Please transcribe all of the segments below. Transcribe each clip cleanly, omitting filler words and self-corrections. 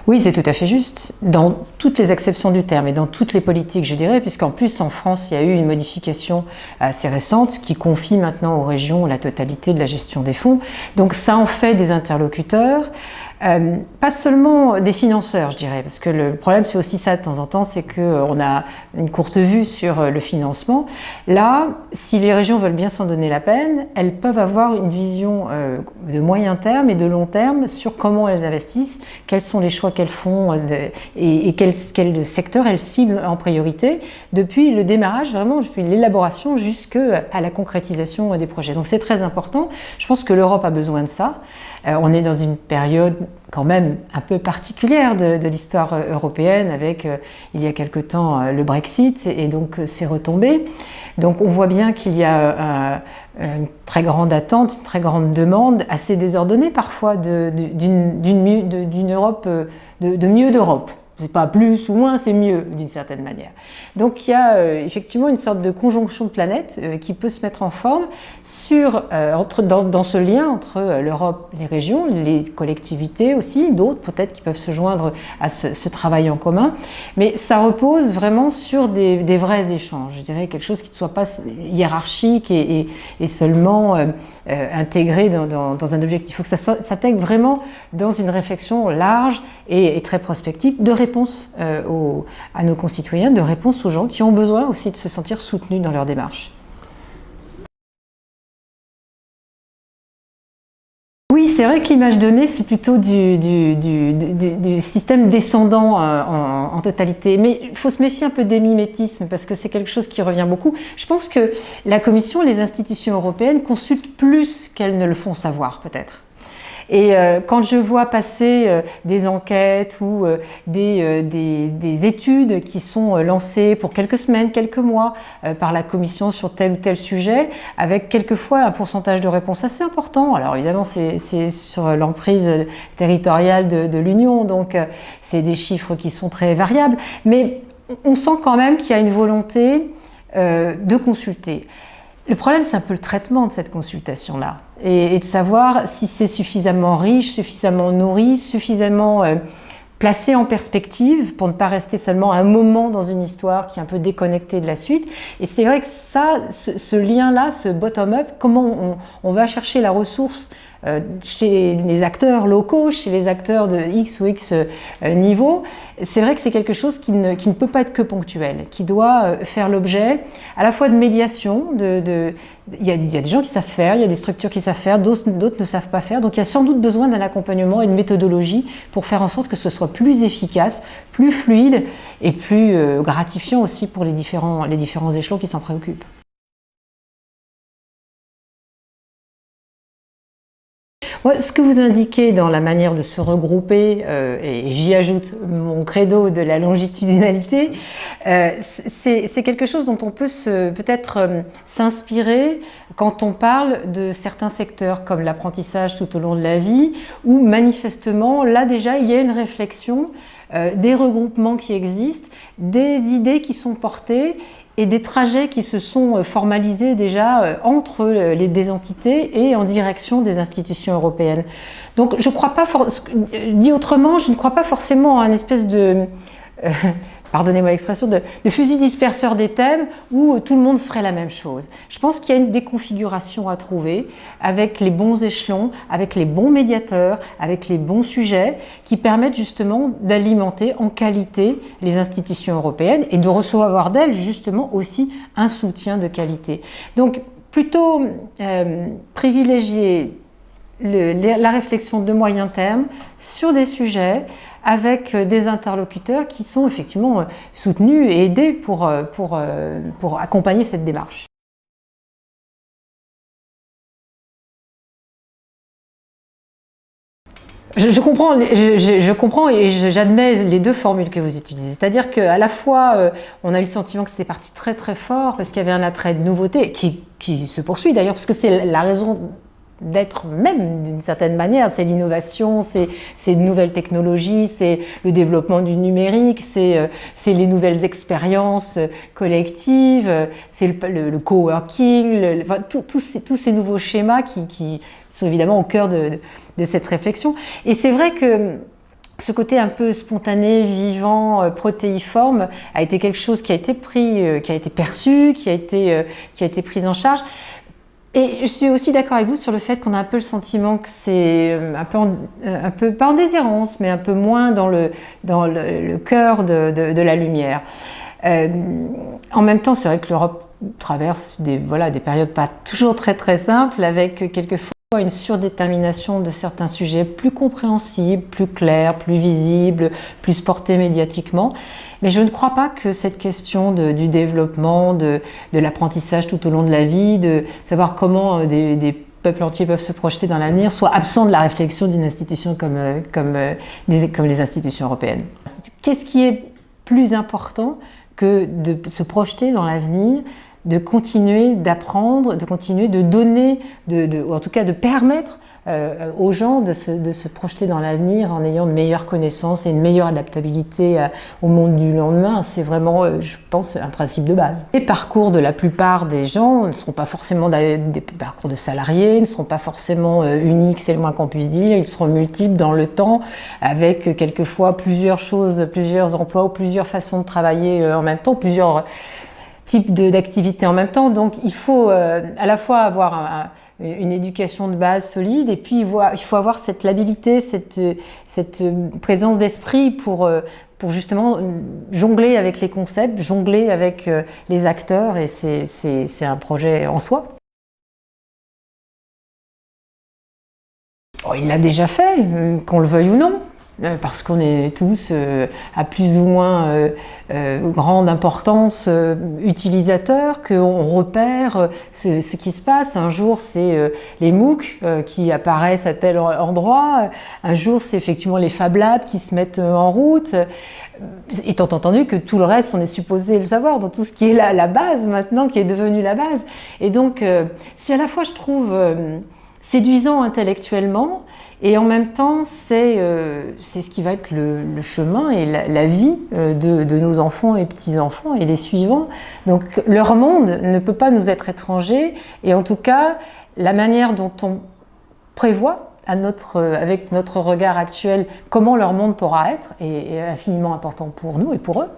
Oui, c'est tout à fait juste, dans toutes les acceptions du terme et dans toutes les politiques, je dirais, puisqu'en plus, en France, il y a eu une modification assez récente qui confie maintenant aux régions la totalité de la gestion des fonds. Donc ça en fait des interlocuteurs, pas seulement des financeurs, je dirais, parce que le problème, c'est aussi ça de temps en temps, c'est qu'on a une courte vue sur le financement. Là, si les régions veulent bien s'en donner la peine, elles peuvent avoir une vision de moyen terme et de long terme sur comment elles investissent, quels sont les choix qu'elles font et quel secteur elles ciblent en priorité, depuis le démarrage, vraiment, depuis l'élaboration jusqu'à la concrétisation des projets. Donc c'est très important. Je pense que l'Europe a besoin de ça. On est dans une période quand même un peu particulière de l'histoire européenne avec, il y a quelque temps, le Brexit et donc ses retombées. Donc on voit bien qu'il y a une très grande attente, une très grande demande, assez désordonnée parfois d'une Europe, de mieux d'Europe. C'est pas plus ou moins, c'est mieux d'une certaine manière. Donc il y a effectivement une sorte de conjonction de planètes qui peut se mettre en forme dans ce lien entre l'Europe, les régions, les collectivités aussi, d'autres peut-être qui peuvent se joindre à ce travail en commun. Mais ça repose vraiment sur des vrais échanges, je dirais quelque chose qui ne soit pas hiérarchique et seulement intégré dans un objectif. Il faut que ça s'intègre vraiment dans une réflexion large et très prospective de réponse à nos concitoyens, de réponse aux gens qui ont besoin aussi de se sentir soutenus dans leur démarche. Oui, c'est vrai que l'image donnée, c'est plutôt du système descendant en totalité. Mais il faut se méfier un peu des mimétismes parce que c'est quelque chose qui revient beaucoup. Je pense que la Commission, les institutions européennes consultent plus qu'elles ne le font savoir, peut-être. Et quand je vois passer des enquêtes ou des études qui sont lancées pour quelques semaines, quelques mois par la Commission sur tel ou tel sujet, avec quelquefois un pourcentage de réponse assez important. Alors évidemment, c'est sur l'emprise territoriale de l'Union, donc c'est des chiffres qui sont très variables, mais on sent quand même qu'il y a une volonté de consulter. Le problème, c'est un peu le traitement de cette consultation-là et de savoir si c'est suffisamment riche, suffisamment nourri, suffisamment placé en perspective pour ne pas rester seulement un moment dans une histoire qui est un peu déconnectée de la suite. Et c'est vrai que ça, ce lien-là, ce bottom-up, comment on va chercher la ressource chez les acteurs locaux, chez les acteurs de X ou X niveau, c'est vrai que c'est quelque chose qui ne peut pas être que ponctuel, qui doit faire l'objet à la fois de médiation, il y a des gens qui savent faire, il y a des structures qui savent faire, d'autres ne savent pas faire, donc il y a sans doute besoin d'un accompagnement et de méthodologie pour faire en sorte que ce soit plus efficace, plus fluide et plus gratifiant aussi pour les différents échelons qui s'en préoccupent. Ouais, ce que vous indiquez dans la manière de se regrouper, et j'y ajoute mon credo de la longitudinalité, c'est quelque chose dont on peut peut-être s'inspirer quand on parle de certains secteurs comme l'apprentissage tout au long de la vie, où manifestement, là déjà, il y a une réflexion, des regroupements qui existent, des idées qui sont portées, et des trajets qui se sont formalisés déjà entre des entités et en direction des institutions européennes. Donc je crois pas, dit autrement, je ne crois pas forcément à une espèce de, pardonnez-moi l'expression, de fusil disperseur des thèmes où tout le monde ferait la même chose. Je pense qu'il y a une déconfiguration à trouver avec les bons échelons, avec les bons médiateurs, avec les bons sujets qui permettent justement d'alimenter en qualité les institutions européennes et de recevoir d'elles justement aussi un soutien de qualité. Donc plutôt privilégier la réflexion de moyen terme sur des sujets avec des interlocuteurs qui sont effectivement soutenus et aidés pour accompagner cette démarche. Je comprends et j'admets les deux formules que vous utilisez. C'est-à-dire qu'à la fois, on a eu le sentiment que c'était parti très très fort parce qu'il y avait un attrait de nouveauté qui se poursuit d'ailleurs, parce que c'est la raison d'être même d'une certaine manière, c'est l'innovation, c'est de nouvelles technologies, c'est le développement du numérique, c'est les nouvelles expériences collectives, c'est le coworking, enfin, tous ces nouveaux schémas qui sont évidemment au cœur de cette réflexion. Et c'est vrai que ce côté un peu spontané, vivant, protéiforme a été quelque chose qui a été pris, qui a été perçu, qui a été pris en charge. Et je suis aussi d'accord avec vous sur le fait qu'on a un peu le sentiment que c'est un peu pas en déshérence, mais un peu moins dans le cœur de la lumière. En même temps, c'est vrai que l'Europe traverse des périodes pas toujours très très simples, avec quelquefois une surdétermination de certains sujets plus compréhensibles, plus clairs, plus visibles, plus portés médiatiquement. Mais je ne crois pas que cette question du développement, de l'apprentissage tout au long de la vie, de savoir comment des peuples entiers peuvent se projeter dans l'avenir, soit absent de la réflexion d'une institution comme les institutions européennes. Qu'est-ce qui est plus important que de se projeter dans l'avenir, de continuer d'apprendre, de continuer de donner, ou en tout cas de permettre aux gens de se projeter dans l'avenir en ayant de meilleures connaissances et une meilleure adaptabilité au monde du lendemain. C'est vraiment, je pense, un principe de base. Les parcours de la plupart des gens ne seront pas forcément des parcours de salariés, ne seront pas forcément uniques, c'est le moins qu'on puisse dire. Ils seront multiples dans le temps, avec quelquefois plusieurs choses, plusieurs emplois ou plusieurs façons de travailler en même temps, plusieurs types d'activités en même temps. Donc il faut à la fois avoir une éducation de base solide, et puis il faut avoir cette labilité, cette présence d'esprit pour justement jongler avec les concepts, jongler avec les acteurs, et c'est un projet en soi. Bon, il l'a déjà fait, qu'on le veuille ou non. Parce qu'on est tous à plus ou moins grande importance utilisateurs, qu'on repère ce qui se passe. Un jour, c'est les MOOC qui apparaissent à tel endroit. Un jour, c'est effectivement les Fab Labs qui se mettent en route. Étant entendu que tout le reste, on est supposé le savoir, dans tout ce qui est la base maintenant, qui est devenu la base. Et donc, c'est à la fois, je trouve, séduisant intellectuellement, et en même temps, c'est ce qui va être le chemin et la vie de nos enfants et petits-enfants et les suivants. Donc leur monde ne peut pas nous être étranger, et en tout cas, la manière dont on prévoit avec notre regard actuel comment leur monde pourra être est infiniment important pour nous et pour eux.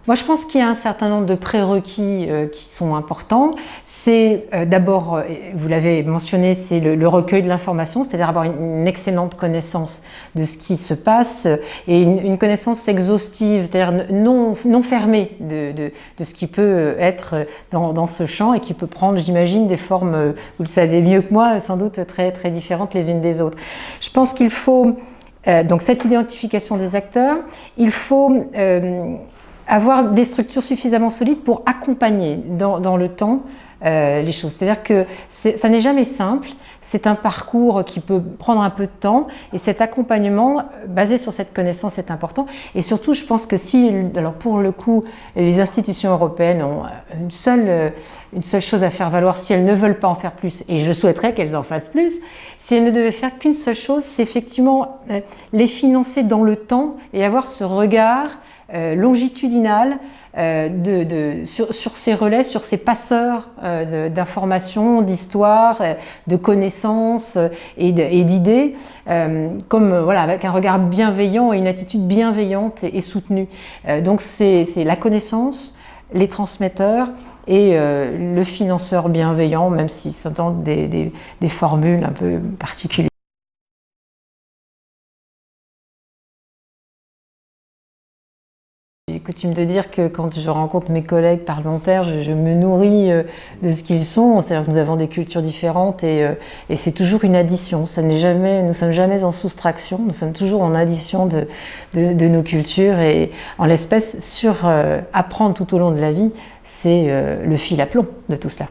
Moi, je pense qu'il y a un certain nombre de prérequis qui sont importants. C'est d'abord, vous l'avez mentionné, c'est le recueil de l'information, c'est-à-dire avoir une excellente connaissance de ce qui se passe, et une connaissance exhaustive, c'est-à-dire non fermée de ce qui peut être dans ce champ, et qui peut prendre, j'imagine, des formes, vous le savez mieux que moi, sans doute très, très différentes les unes des autres. Je pense qu'il faut, donc cette identification des acteurs, il faut avoir des structures suffisamment solides pour accompagner dans le temps les choses. C'est-à-dire que ça n'est jamais simple, c'est un parcours qui peut prendre un peu de temps, et cet accompagnement basé sur cette connaissance est important. Et surtout, je pense que alors pour le coup, les institutions européennes ont une seule chose à faire valoir, si elles ne veulent pas en faire plus, et je souhaiterais qu'elles en fassent plus, si elles ne devaient faire qu'une seule chose, c'est effectivement les financer dans le temps et avoir ce regard longitudinal sur ces relais, sur ces passeurs d'informations, d'histoires, de connaissances et d'idées, voilà, avec un regard bienveillant et une attitude bienveillante et soutenue. Donc c'est la connaissance, les transmetteurs et le financeur bienveillant, même s'ils s'entendent des formules un peu particulières. J'ai coutume de dire que quand je rencontre mes collègues parlementaires, je me nourris de ce qu'ils sont. C'est-à-dire que nous avons des cultures différentes, et c'est toujours une addition. Nous ne sommes jamais en soustraction, nous sommes toujours en addition de nos cultures. Et en l'espèce, apprendre tout au long de la vie, c'est le fil à plomb de tout cela.